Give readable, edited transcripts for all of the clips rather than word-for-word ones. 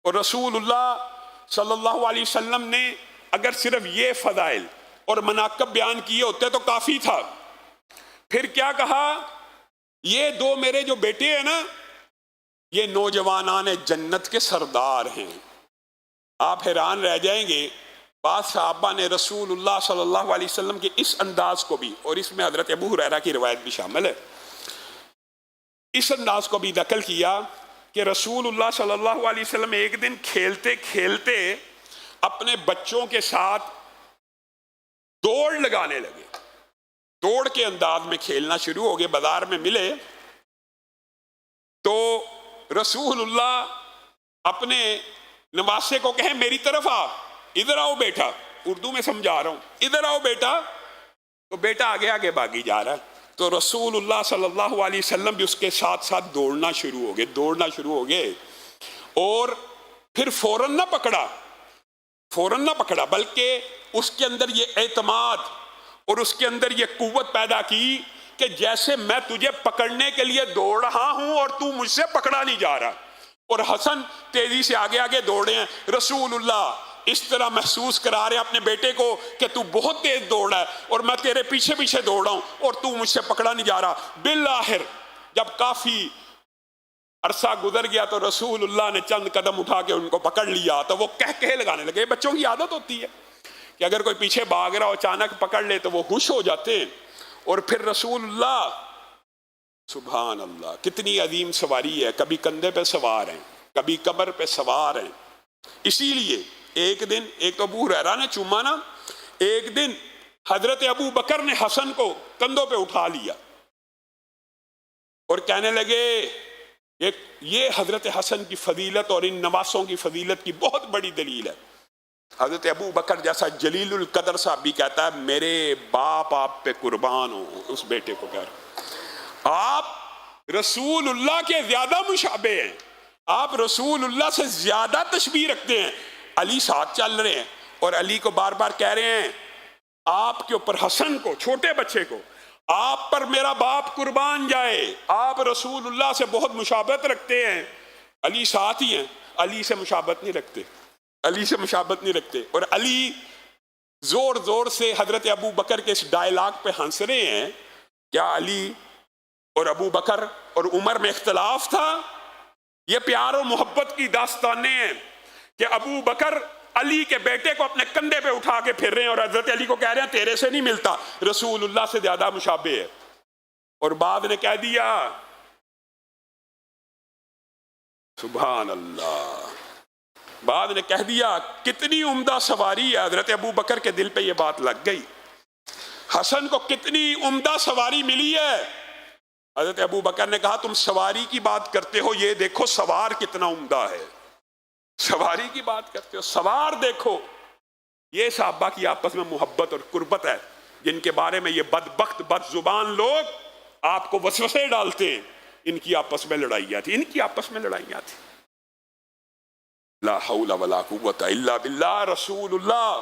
اور رسول اللہ صلی اللہ علیہ وسلم نے اگر صرف یہ فضائل اور مناقب بیان کیے ہوتے تو کافی تھا. پھر کیا کہا؟ یہ دو میرے جو بیٹے ہیں نا، یہ نوجوانان جنت کے سردار ہیں. آپ حیران رہ جائیں گے، بعض صحابہ نے رسول اللہ صلی اللہ علیہ وسلم کے اس انداز کو بھی، اور اس میں حضرت ابو ہریرہ کی روایت بھی شامل ہے، اس انداز کو بھی نقل کیا کہ رسول اللہ صلی اللہ علیہ وسلم ایک دن کھیلتے کھیلتے اپنے بچوں کے ساتھ دوڑ لگانے لگے. دوڑ کے انداز میں کھیلنا شروع ہو گئے. بازار میں ملے تو رسول اللہ اپنے نواسے کو کہیں میری طرف آ، ادھر آؤ بیٹا. اردو میں سمجھا رہا ہوں، ادھر آؤ بیٹا. تو بیٹا آگے آگے بھاگی جا رہا ہے. تو رسول اللہ صلی اللہ علیہ وسلم بھی اس کے ساتھ ساتھ دوڑنا شروع ہو گئے. اور پھر فوراً نہ پکڑا بلکہ اس کے اندر یہ اعتماد اور اس کے اندر یہ قوت پیدا کی کہ جیسے میں تجھے پکڑنے کے لیے دوڑ رہا ہوں اور تو مجھ سے پکڑا نہیں جا رہا. اور حسن تیزی سے آگے آگے دوڑے ہیں. رسول اللہ اس طرح محسوس کرا رہے اپنے بیٹے کو کہ تو بہت تیز دوڑ رہا ہے اور میں تیرے پیچھے پیچھے دوڑ رہا ہوں اور تو مجھ سے پکڑا نہیں جا رہا. بالآخر جب کافی عرصہ گزر گیا تو رسول اللہ نے چند قدم اٹھا کے ان کو پکڑ لیا. تو وہ کہے لگانے لگے. بچوں کی عادت ہوتی ہے کہ اگر کوئی پیچھے بھاگ رہا ہو اچانک پکڑ لے تو وہ خوش ہو جاتے ہیں. اور پھر رسول اللہ، سبحان اللہ، کتنی عظیم سواری ہے. کبھی کندھے پہ سوار ہیں، کبھی کمر پہ سوار ہیں. اسی لیے ایک دن، ایک تو ابو ہریرہ نے چوما نا، ایک دن حضرت ابو بکر نے حسن کو کندھوں پہ اٹھا لیا اور کہنے لگے یہ حضرت حسن کی فضیلت اور ان نواسوں کی فضیلت کی بہت بڑی دلیل ہے. حضرت ابو بکر جیسا جلیل القدر صاحب بھی کہتا ہے میرے باپ آپ پہ قربان ہو. اس بیٹے کو کہہ رہا، آپ رسول اللہ کے زیادہ مشابہ ہیں، آپ رسول اللہ سے زیادہ تشبیہ رکھتے ہیں. علی ساتھ چل رہے ہیں اور علی کو بار بار کہہ رہے ہیں آپ کے اوپر، حسن کو، چھوٹے بچے کو، آپ پر میرا باپ قربان جائے. آپ رسول اللہ سے بہت مشابہت رکھتے ہیں. علی ساتھ ہی ہیں، علی سے مشابہت نہیں رکھتے. اور علی زور زور سے حضرت ابو بکر کے اس ڈائلاگ پہ ہنس رہے ہیں. کیا علی اور ابو بکر اور عمر میں اختلاف تھا؟ یہ پیار و محبت کی داستانیں ہیں کہ ابو بکر علی کے بیٹے کو اپنے کندھے پہ اٹھا کے پھر رہے ہیں اور حضرت علی کو کہہ رہے ہیں تیرے سے نہیں ملتا، رسول اللہ سے زیادہ مشابہ ہے. اور بعد نے کہہ دیا، سبحان اللہ، بعد نے کہہ دیا کتنی عمدہ سواری ہے. حضرت ابو بکر کے دل پہ یہ بات لگ گئی. حسن کو کتنی عمدہ سواری ملی ہے. حضرت ابو بکر نے کہا تم سواری کی بات کرتے ہو، یہ دیکھو سوار کتنا عمدہ ہے. سواری کی بات کرتے ہو، سوار دیکھو. یہ صحابہ کی آپس میں محبت اور قربت ہے جن کے بارے میں یہ بدبخت بد زبان لوگ آپ کو وسوسے ڈالتے ہیں. ان کی آپس میں لڑائیاں تھی. لا حول ولا قوت الا باللہ. رسول اللہ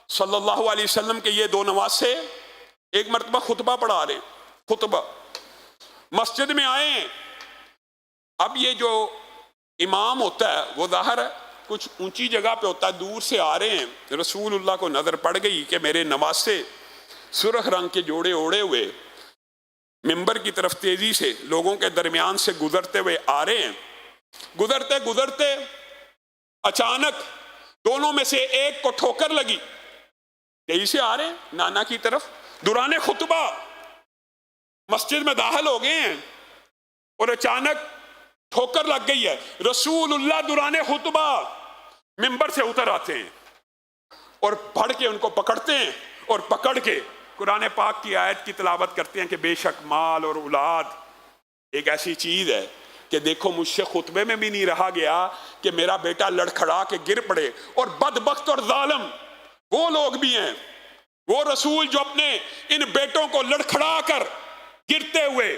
صلی اللہ علیہ وسلم کے یہ دو نواسے ایک مرتبہ خطبہ پڑھا رہے، خطبہ مسجد میں آئے ہیں. اب یہ جو امام ہوتا ہے وہ ظاہر ہے کچھ اونچی جگہ پہ ہوتا ہے، دور سے آ رہے ہیں. رسول اللہ کو نظر پڑ گئی کہ میرے نواسے سرخ رنگ کے جوڑے اوڑے ہوئے منبر کی طرف تیزی سے لوگوں کے درمیان سے گزرتے ہوئے آ رہے ہیں. گزرتے اچانک دونوں میں سے ایک کو ٹھوکر لگی. یہی سے آ رہے ہیں نانا کی طرف، دوران خطبہ مسجد میں داخل ہو گئے ہیں اور اچانک ٹھوکر لگ گئی ہے. رسول اللہ دوران خطبہ منبر سے اتر آتے ہیں اور بڑھ کے ان کو پکڑتے ہیں اور پکڑ کے قرآن پاک کی آیت کی تلاوت کرتے ہیں کہ بے شک مال اور اولاد ایک ایسی چیز ہے کہ دیکھو مجھ سے خطبے میں بھی نہیں رہا گیا کہ میرا بیٹا لڑکھڑا کے گر پڑے. اور بدبخت اور ظالم وہ لوگ بھی ہیں، وہ رسول جو اپنے ان بیٹوں کو لڑکھڑا کر گرتے ہوئے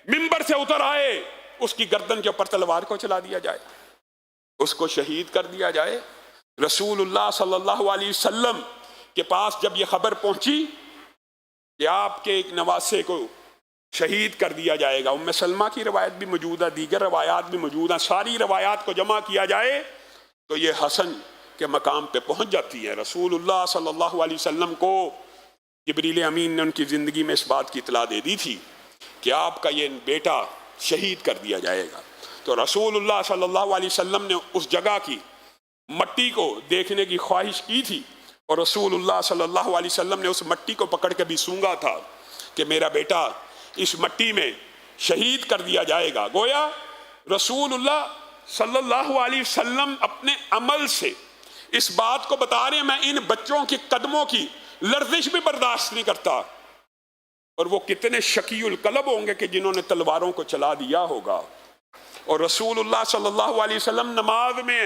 منبر سے اتر آئے، اس کی گردن کے اوپر تلوار کو چلا دیا جائے، اس کو شہید کر دیا جائے. رسول اللہ صلی اللہ علیہ وسلم کے پاس جب یہ خبر پہنچی کہ آپ کے ایک نواسے کو شہید کر دیا جائے گا، ام سلمہ کی روایت بھی موجود ہے، دیگر روایات بھی موجود ہیں، ساری روایات کو جمع کیا جائے تو یہ حسن کے مقام پہ پہنچ جاتی ہے۔ رسول اللہ صلی اللہ علیہ وسلم کو جبریل امین نے ان کی زندگی میں اس بات کی اطلاع دے دی تھی کہ آپ کا یہ بیٹا شہید کر دیا جائے گا۔ تو رسول اللہ صلی اللہ علیہ وسلم نے اس جگہ کی مٹی کو دیکھنے کی خواہش کی تھی، اور رسول اللہ صلی اللہ علیہ وسلم نے اس مٹی کو پکڑ کے بھی سونگا تھا کہ میرا بیٹا اس مٹی میں شہید کر دیا جائے گا۔ گویا رسول اللہ صلی اللہ علیہ وسلم اپنے عمل سے اس بات کو بتا رہے ہیں میں ان بچوں کے قدموں کی لرزش بھی برداشت نہیں کرتا۔ اور وہ کتنے شقی القلب ہوں گے کہ جنہوں نے تلواروں کو چلا دیا ہوگا۔ اور رسول اللہ صلی اللہ علیہ وسلم نماز میں،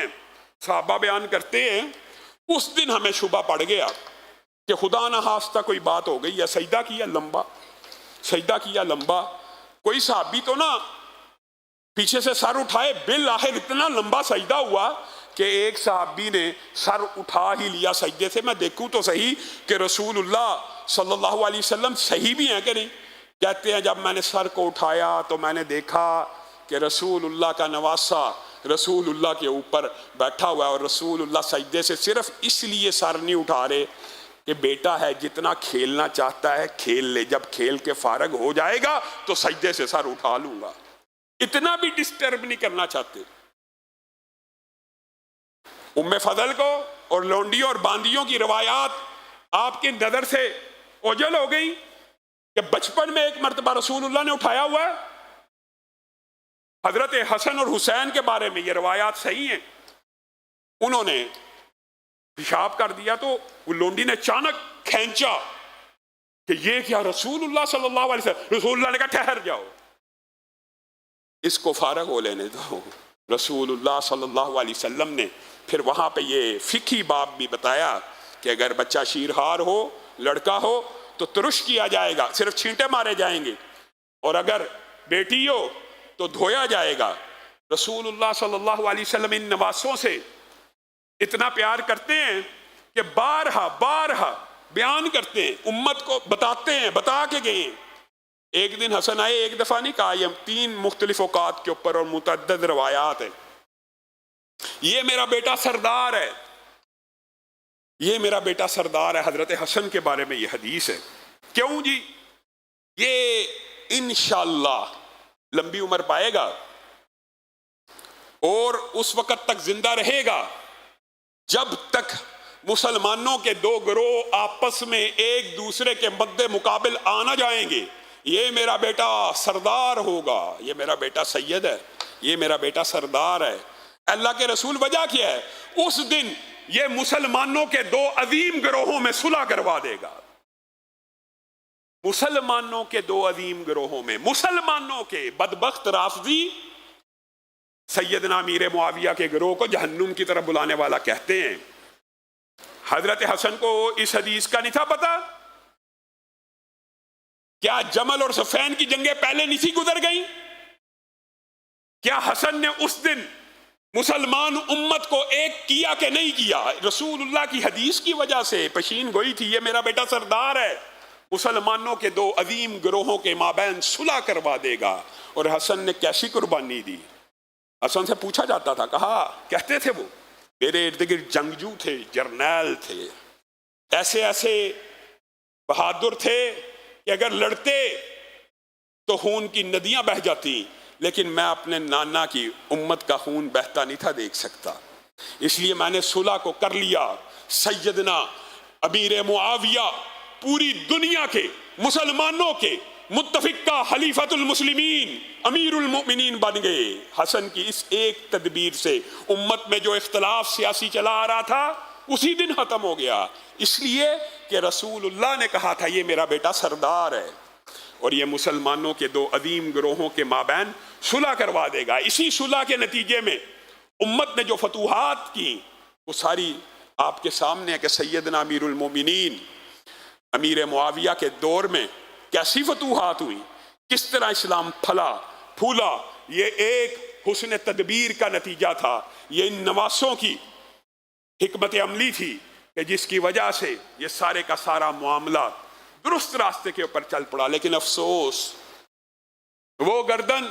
صحابہ بیان کرتے ہیں، اس دن ہمیں شبہ پڑ گیا کہ خدا نہ خواستہ کوئی بات ہو گئی، یا سجدہ کیا لمبا، کوئی صحابی تو نہ پیچھے سے سر اٹھائے، بالآخر اتنا لمبا سجدہ ہوا کہ ایک صحابی نے سر اٹھا ہی لیا سجدے سے۔ میں دیکھوں تو صحیح کہ رسول اللہ صلی اللہ علیہ وسلم صحیح بھی ہیں کہ نہیں؟ کہتے ہیں جب میں نے سر کو اٹھایا تو میں نے دیکھا کہ رسول اللہ کا نواسہ رسول اللہ کے اوپر بیٹھا ہوا ہے، اور رسول اللہ سجدے سے صرف اس لیے سر نہیں اٹھا رہے کہ بیٹا ہے جتنا کھیلنا چاہتا ہے کھیل لے، جب کھیل کے فارغ ہو جائے گا تو سجدے سے سر اٹھا لوں گا، اتنا بھی ڈسٹرب نہیں کرنا چاہتے۔ ام فضل کو اور لونڈیوں اور باندیوں کی روایات آپ کی نظر سے اوجھل ہو گئی کہ بچپن میں ایک مرتبہ رسول اللہ نے اٹھایا ہوا ہے۔ حضرت حسن اور حسین کے بارے میں یہ روایات صحیح ہیں، انہوں نے پیشاب کر دیا تو وہ لونڈی نے اچانک کھینچا کہ یہ کیا رسول اللہ صلی اللہ علیہ وسلم۔ رسول اللہ نے کہا ٹھہر جاؤ، اس کو فارغ ہو لینے دو۔ رسول اللہ صلی اللہ علیہ وسلم نے پھر وہاں پہ یہ فقہی باب بھی بتایا کہ اگر بچہ شیرہار ہو، لڑکا ہو تو ترش کیا جائے گا، صرف چھینٹے مارے جائیں گے، اور اگر بیٹی ہو تو دھویا جائے گا۔ رسول اللہ صلی اللہ علیہ وسلم ان نواسوں سے اتنا پیار کرتے ہیں کہ بارہا بیان کرتے ہیں، امت کو بتاتے ہیں، بتا کے گئے ہیں۔ ایک دن حسن آئے، ایک دفعہ نہیں کہا، یہ 3 مختلف اوقات کے اوپر اور متعدد روایات ہیں، یہ میرا بیٹا سردار ہے، یہ میرا بیٹا سردار ہے۔ حضرت حسن کے بارے میں یہ حدیث ہے۔ کیوں جی؟ یہ انشاءاللہ لمبی عمر پائے گا اور اس وقت تک زندہ رہے گا جب تک مسلمانوں کے 2 گروہ آپس میں ایک دوسرے کے مد مقابل آنا جائیں گے۔ یہ میرا بیٹا سردار ہوگا، یہ میرا بیٹا سید ہے، یہ میرا بیٹا سردار ہے۔ اللہ کے رسول وجہ کیا ہے؟ اس دن یہ مسلمانوں کے 2 عظیم گروہوں میں صلح کروا دے گا۔ مسلمانوں کے 2 عظیم گروہوں میں، مسلمانوں کے بدبخت رافضی سیدنا امیر معاویہ کے گروہ کو جہنم کی طرف بلانے والا کہتے ہیں۔ حضرت حسن کو اس حدیث کا نہیں تھا پتا؟ کیا جمل اور صفین کی جنگیں پہلے نہیں تھی گزر گئیں؟ کیا حسن نے اس دن مسلمان امت کو ایک کیا کہ نہیں کیا؟ رسول اللہ کی حدیث کی وجہ سے پشین گوئی تھی، یہ میرا بیٹا سردار ہے، مسلمانوں کے 2 عظیم گروہوں کے مابین صلح کروا دے گا۔ اور حسن نے کیسی قربانی دی؟ حسن سے پوچھا جاتا تھا، کہتے تھے وہ میرے ارد گرد جنگجو تھے، جرنیل تھے، ایسے بہادر تھے کہ اگر لڑتے تو خون کی ندیاں بہہ جاتی، لیکن میں اپنے نانا کی امت کا خون بہتا نہیں تھا دیکھ سکتا، اس لیے میں نے صلح کو کر لیا۔ سیدنا امیر معاویہ پوری دنیا کے مسلمانوں کے متفقہ خلیفۃ المسلمین امیر المؤمنین بن گئے۔ حسن کی اس ایک تدبیر سے امت میں جو اختلاف سیاسی چلا آ رہا تھا اسی دن ختم ہو گیا، اس لیے کہ رسول اللہ نے کہا تھا یہ میرا بیٹا سردار ہے، اور یہ مسلمانوں کے 2 عظیم گروہوں کے مابین صلح کروا دے گا۔ اسی صلح کے نتیجے میں امت نے جو فتوحات کی وہ ساری آپ کے سامنے ہے کہ سیدنا امیر المومنین امیر معاویہ کے دور میں کیسی فتوحات ہوئی، کس طرح اسلام پھلا پھولا۔ یہ ایک حسن تدبیر کا نتیجہ تھا، یہ ان نواسوں کی حکمت عملی تھی کہ جس کی وجہ سے یہ سارے کا سارا معاملہ درست راستے کے اوپر چل پڑا۔ لیکن افسوس، وہ گردن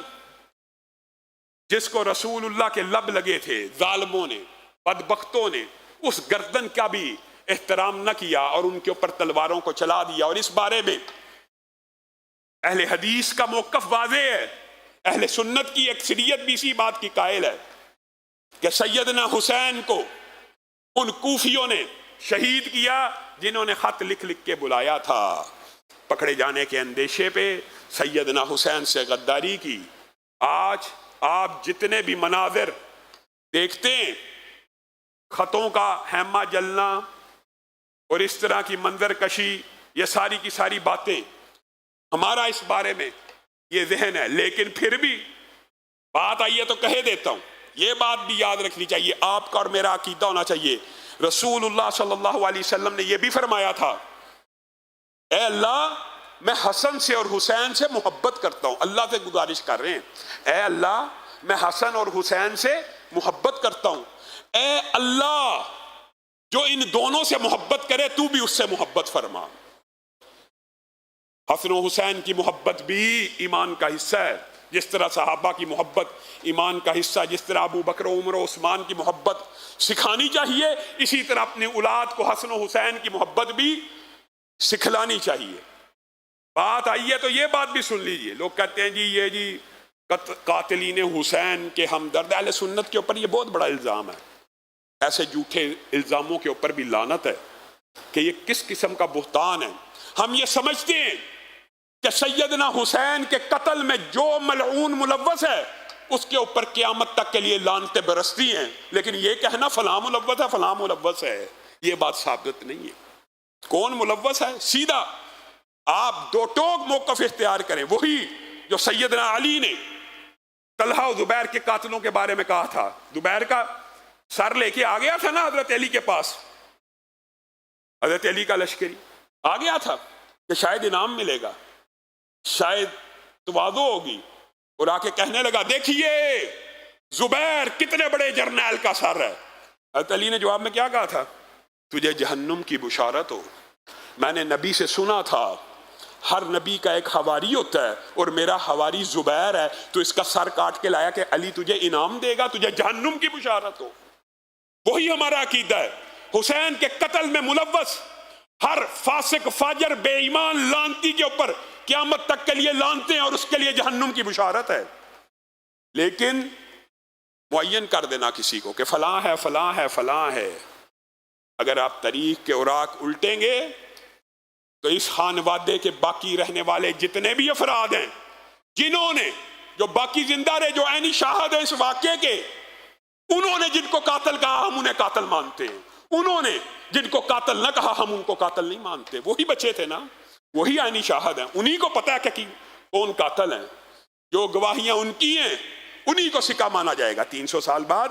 جس کو رسول اللہ کے لب لگے تھے ظالموں نے، بدبختوں نے اس گردن کا بھی احترام نہ کیا اور ان کے اوپر تلواروں کو چلا دیا. اور اس بارے میں اہل حدیث کا موقف واضح ہے. اہل سنت کی اکثریت بھی اسی بات کی قائل ہے کہ سیدنا حسین کو ان کوفیوں نے شہید کیا جنہوں نے خط لکھ لکھ کے بلایا تھا. پکڑے جانے کے اندیشے پہ سیدنا حسین سے غداری کی. آج آپ جتنے بھی مناظر دیکھتے ہیں، خطوں کا خیمہ جلنا اور اس طرح کی منظر کشی، یہ ساری کی ساری باتیں، ہمارا اس بارے میں یہ ذہن ہے. لیکن پھر بھی بات آئی ہے تو کہہ دیتا ہوں، یہ بات بھی یاد رکھنی چاہیے، آپ کا اور میرا عقیدہ ہونا چاہیے. رسول اللہ صلی اللہ علیہ وسلم نے یہ بھی فرمایا تھا، اے اللہ میں حسن سے اور حسین سے محبت کرتا ہوں. اللہ سے گزارش کر رہے ہیں، اے اللہ میں حسن اور حسین سے محبت کرتا ہوں. اے اللہ جو ان دونوں سے محبت کرے تو بھی اس سے محبت فرما. حسن و حسین کی محبت بھی ایمان کا حصہ ہے، جس طرح صحابہ کی محبت ایمان کا حصہ، جس طرح ابو بکر و عمر و عثمان کی محبت سکھانی چاہیے، اسی طرح اپنی اولاد کو حسن و حسین کی محبت بھی سکھلانی چاہیے. بات آئی ہے تو یہ بات بھی سن لیجئے. لوگ کہتے ہیں جی یہ جی قاتلین حسین کے ہمدرد. اہل سنت کے اوپر یہ بہت بڑا الزام ہے. ایسے جھوٹے الزاموں کے اوپر بھی لعنت ہے کہ یہ کس قسم کا بہتان ہے. ہم یہ سمجھتے ہیں کہ سیدنا حسین کے قتل میں جو ملعون ملوث ہے اس کے اوپر قیامت تک کے لیے لعنتیں برستی ہیں، لیکن یہ کہنا فلاں ملوث ہے فلاں ملوث ہے، یہ بات ثابت نہیں ہے. کون ملوث ہے؟ سیدھا آپ دو ٹوک موقف اختیار کریں. وہی جو سیدنا علی نے طلحہ و زبیر کے قاتلوں کے بارے میں کہا تھا. زبیر کا سر لے کے آ گیا تھا نا حضرت علی کے پاس، حضرت علی کا لشکری آ گیا تھا کہ شاید انعام ملے گا، شاید تواضع ہوگی، اور آ کے کہنے لگا دیکھیے زبیر کتنے بڑے جرنیل کا سر ہے. حضرت علی نے جواب میں کیا کہا تھا؟ تجھے جہنم کی بشارت ہو. میں نے نبی سے سنا تھا ہر نبی کا ایک حواری ہوتا ہے اور میرا حواری زبیر ہے، تو اس کا سر کاٹ کے لایا کہ علی تجھے انعام دے گا، تجھے جہنم کی بشارت ہو. وہی ہمارا عقیدہ ہے. حسین کے قتل میں ملوث ہر فاسق فاجر بے ایمان لعنتی کے اوپر قیامت تک کے لیے لعنتیں اور اس کے لیے جہنم کی بشارت ہے. لیکن معین کر دینا کسی کو کہ فلاں ہے فلاں ہے فلاں ہے، اگر آپ تاریخ کے اوراق الٹیں گے تو اس خانوادے کے باقی رہنے والے جتنے بھی افراد ہیں جنہوں نے، جو باقی زندہ رہے، جو عینی شاہد ہیں اس واقعے کے، انہوں نے جن کو قاتل کہا ہم انہیں قاتل مانتے ہیں، انہوں نے جن کو قاتل نہ کہا ہم ان کو قاتل نہیں مانتے. وہی بچے تھے نا، وہی عینی شاہد ہیں، انہی کو پتہ ہے کہ کون قاتل ہیں. جو گواہیاں ان کی ہیں انہی کو سکہ مانا جائے گا. 300 سال بعد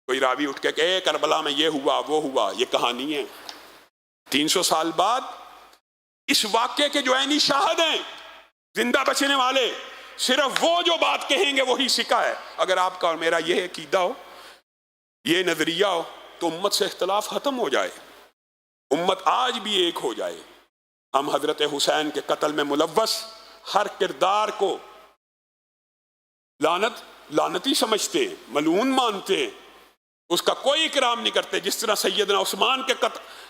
کوئی راوی اٹھ کے کہ کربلا میں یہ ہوا وہ ہوا، یہ کہانی ہے. 300 سال بعد اس واقعے کے جو عینی شاہد ہیں زندہ بچنے والے، صرف وہ جو بات کہیں گے وہی سکہ ہے. اگر آپ کا اور میرا یہ عقیدہ ہو، یہ نظریہ ہو، تو امت سے اختلاف ختم ہو جائے، امت آج بھی ایک ہو جائے. ہم حضرت حسین کے قتل میں ملوث ہر کردار کو لعنتی سمجھتے، ملعون مانتے، اس کا کوئی اکرام نہیں کرتے. جس طرح سیدنا عثمان کے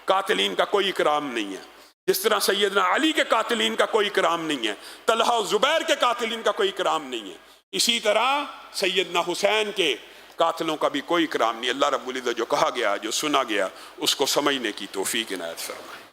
قاتلین کا کوئی اکرام نہیں ہے، جس طرح سیدنا علی کے قاتلین کا کوئی اکرام نہیں ہے، طلحہ و زبیر کے قاتلین کا کوئی اکرام نہیں ہے، اسی طرح سیدنا حسین کے قاتلوں کا بھی کوئی اکرام نہیں. اللہ رب العزت جو کہا گیا، جو سنا گیا، اس کو سمجھنے کی توفیق عنایت فرمائے.